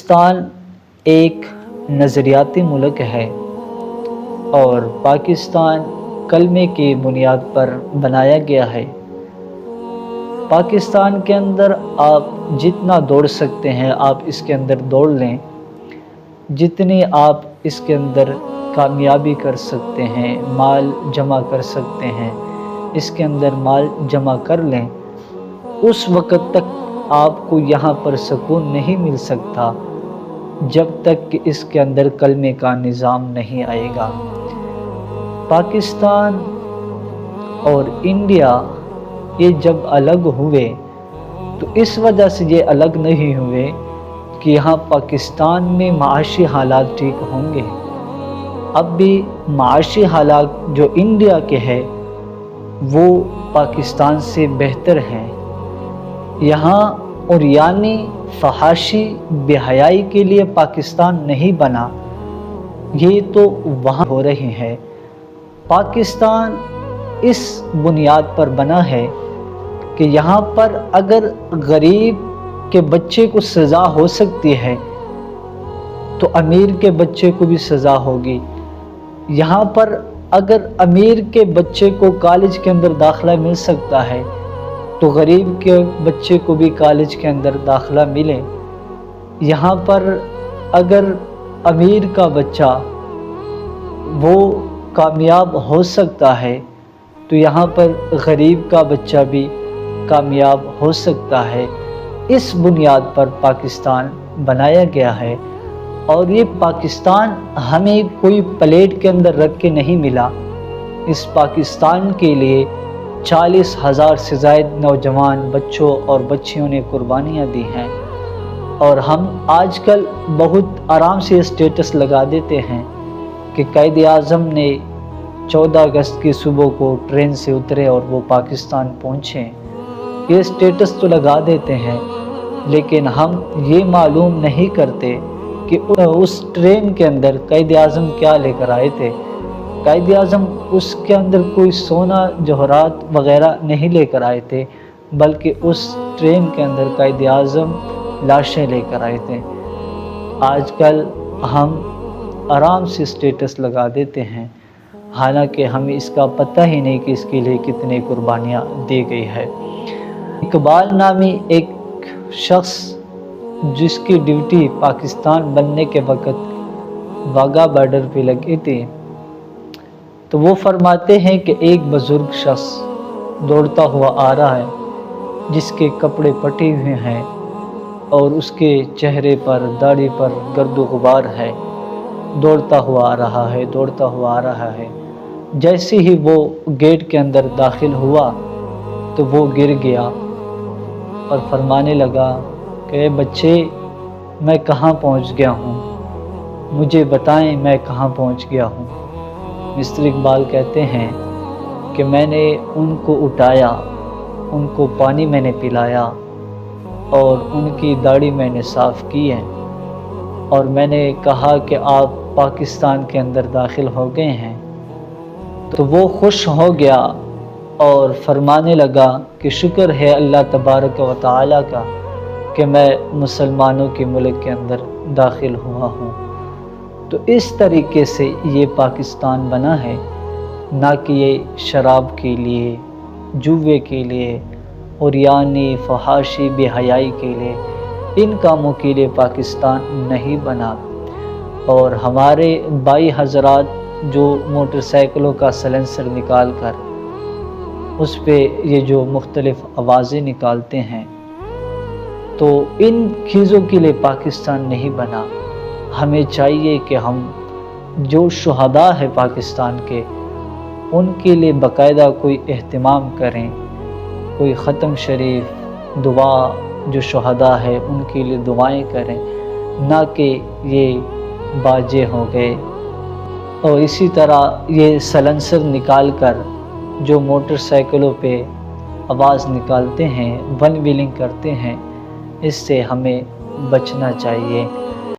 پاکستان ایک نظریاتی ملک ہے اور پاکستان کلمے کی بنیاد پر بنایا گیا ہے۔ پاکستان کے اندر آپ جتنا دوڑ سکتے ہیں آپ اس کے اندر دوڑ لیں، جتنی آپ اس کے اندر کامیابی کر سکتے ہیں، مال جمع کر سکتے ہیں، اس کے اندر مال جمع کر لیں، اس وقت تک آپ کو یہاں پر سکون نہیں مل سکتا جب تک کہ اس کے اندر کلمے کا نظام نہیں آئے گا۔ پاکستان اور انڈیا یہ جب الگ ہوئے تو اس وجہ سے یہ الگ نہیں ہوئے کہ یہاں پاکستان میں معاشی حالات ٹھیک ہوں گے۔ اب بھی معاشی حالات جو انڈیا کے ہیں وہ پاکستان سے بہتر ہیں۔ یہاں اور یعنی فحاشی بے حیائی کے لیے پاکستان نہیں بنا، یہ تو وہاں ہو رہی ہے۔ پاکستان اس بنیاد پر بنا ہے کہ یہاں پر اگر غریب کے بچے کو سزا ہو سکتی ہے تو امیر کے بچے کو بھی سزا ہوگی۔ یہاں پر اگر امیر کے بچے کو کالج کے اندر داخلہ مل سکتا ہے تو غریب کے بچے کو بھی کالج کے اندر داخلہ ملے۔ یہاں پر اگر امیر کا بچہ وہ کامیاب ہو سکتا ہے تو یہاں پر غریب کا بچہ بھی کامیاب ہو سکتا ہے۔ اس بنیاد پر پاکستان بنایا گیا ہے اور یہ پاکستان ہمیں کوئی پلیٹ کے اندر رکھ کے نہیں ملا۔ اس پاکستان کے لیے 40,000 سے زائد نوجوان بچوں اور بچیوں نے قربانیاں دی ہیں، اور ہم آج کل بہت آرام سے اسٹیٹس لگا دیتے ہیں کہ قائد اعظم نے 14 اگست کی صبح کو ٹرین سے اترے اور وہ پاکستان پہنچے۔ یہ اسٹیٹس تو لگا دیتے ہیں لیکن ہم یہ معلوم نہیں کرتے کہ اس ٹرین کے اندر قائد اعظم کیا لے کر آئے تھے۔ قائد اعظم اس کے اندر کوئی سونا جوہرات وغیرہ نہیں لے کر آئے تھے، بلکہ اس ٹرین کے اندر قائد اعظم لاشیں لے کر آئے تھے۔ آج کل ہم آرام سے اسٹیٹس لگا دیتے ہیں، حالانکہ ہمیں اس کا پتہ ہی نہیں کہ اس کے لیے کتنی قربانیاں دی گئی ہے۔ اقبال نامی ایک شخص جس کی ڈیوٹی پاکستان بننے کے وقت واگا بارڈر پہ لگی تھی، تو وہ فرماتے ہیں کہ ایک بزرگ شخص دوڑتا ہوا آ رہا ہے جس کے کپڑے پھٹے ہوئے ہیں اور اس کے چہرے پر داڑھی پر گرد و غبار ہے، دوڑتا ہوا آ رہا ہے، دوڑتا ہوا آ رہا ہے۔ جیسے ہی وہ گیٹ کے اندر داخل ہوا تو وہ گر گیا اور فرمانے لگا کہ اے بچے، میں کہاں پہنچ گیا ہوں، مجھے بتائیں میں کہاں پہنچ گیا ہوں۔ مسٹر اقبال کہتے ہیں کہ میں نے ان کو اٹھایا، ان کو پانی میں نے پلایا اور ان کی داڑھی میں نے صاف کی ہے، اور میں نے کہا کہ آپ پاکستان کے اندر داخل ہو گئے ہیں۔ تو وہ خوش ہو گیا اور فرمانے لگا کہ شکر ہے اللہ تبارک و تعالیٰ کا کہ میں مسلمانوں کے ملک کے اندر داخل ہوا ہوں۔ تو اس طریقے سے یہ پاکستان بنا ہے، نہ کہ یہ شراب کے لیے، جوے کے لیے اور یعنی فحاشی بے حیائی کے لیے، ان کاموں کے لیے پاکستان نہیں بنا۔ اور ہمارے بھائی حضرات جو موٹر سائیکلوں کا سلنسر نکال کر اس پہ یہ جو مختلف آوازیں نکالتے ہیں، تو ان چیزوں کے لیے پاکستان نہیں بنا۔ ہمیں چاہیے کہ ہم جو شہداء ہیں پاکستان کے، ان کے لیے باقاعدہ کوئی اہتمام کریں، کوئی ختم شریف دعا جو شہداء ہے ان کے لیے دعائیں کریں، نہ کہ یہ باجے ہو گئے۔ اور اسی طرح یہ سلنسر نکال کر جو موٹر سائیکلوں پہ آواز نکالتے ہیں، ون ویلنگ کرتے ہیں، اس سے ہمیں بچنا چاہیے۔